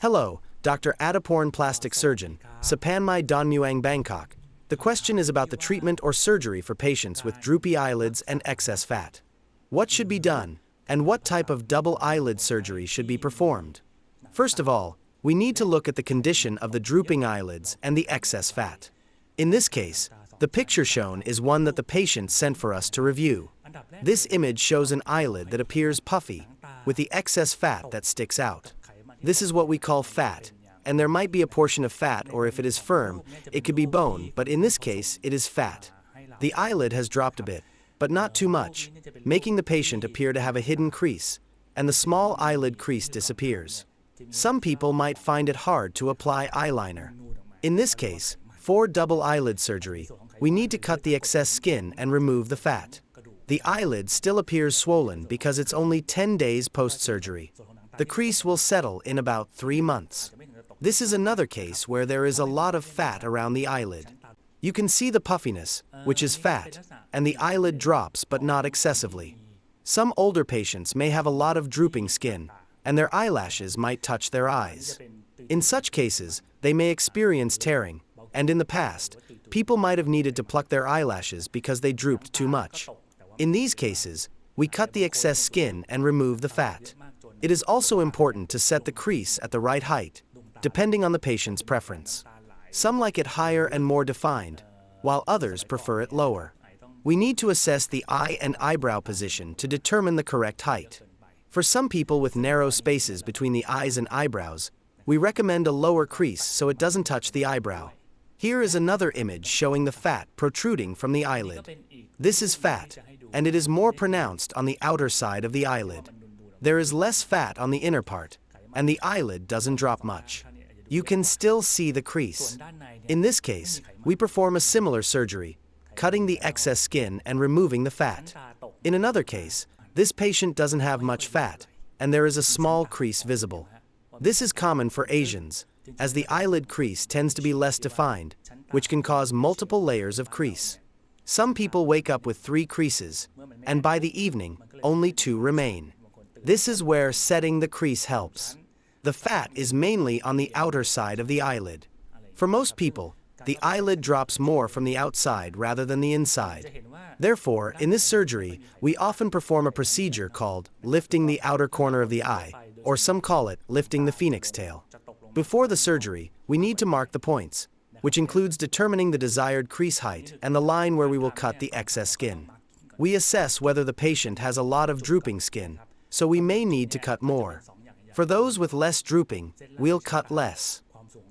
Hello, Dr. Attaporn, plastic surgeon, Sapanmai Donmuang, Bangkok. The question is about the treatment or surgery for patients with droopy eyelids and excess fat. What should be done, and what type of double eyelid surgery should be performed? First of all, we need to look at the condition of the drooping eyelids and the excess fat. In this case, the picture shown is one that the patient sent for us to review. This image shows an eyelid that appears puffy, with the excess fat that sticks out. This is what we call fat, and there might be a portion of fat, or if it is firm, it could be bone, but in this case, it is fat. The eyelid has dropped a bit, but not too much, making the patient appear to have a hidden crease, and the small eyelid crease disappears. Some people might find it hard to apply eyeliner. In this case, for double eyelid surgery, we need to cut the excess skin and remove the fat. The eyelid still appears swollen because it's only 10 days post-surgery. The crease will settle in about 3 months. This is another case where there is a lot of fat around the eyelid. You can see the puffiness, which is fat, and the eyelid drops but not excessively. Some older patients may have a lot of drooping skin, and their eyelashes might touch their eyes. In such cases, they may experience tearing, and in the past, people might have needed to pluck their eyelashes because they drooped too much. In these cases, we cut the excess skin and remove the fat. It is also important to set the crease at the right height, depending on the patient's preference. Some like it higher and more defined, while others prefer it lower. We need to assess the eye and eyebrow position to determine the correct height. For some people with narrow spaces between the eyes and eyebrows, we recommend a lower crease so it doesn't touch the eyebrow. Here is another image showing the fat protruding from the eyelid. This is fat, and it is more pronounced on the outer side of the eyelid. There is less fat on the inner part, and the eyelid doesn't drop much. You can still see the crease. In this case, we perform a similar surgery, cutting the excess skin and removing the fat. In another case, this patient doesn't have much fat, and there is a small crease visible. This is common for Asians, as the eyelid crease tends to be less defined, which can cause multiple layers of crease. Some people wake up with 3 creases, and by the evening, only 2 remain. This is where setting the crease helps. The fat is mainly on the outer side of the eyelid. For most people, the eyelid drops more from the outside rather than the inside. Therefore, in this surgery, we often perform a procedure called lifting the outer corner of the eye, or some call it lifting the phoenix tail. Before the surgery, we need to mark the points, which includes determining the desired crease height and the line where we will cut the excess skin. We assess whether the patient has a lot of drooping skin, so we may need to cut more. For those with less drooping, we'll cut less.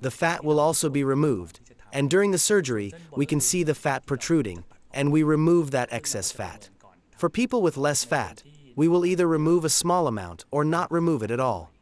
The fat will also be removed, and during the surgery, we can see the fat protruding, and we remove that excess fat. For people with less fat, we will either remove a small amount or not remove it at all.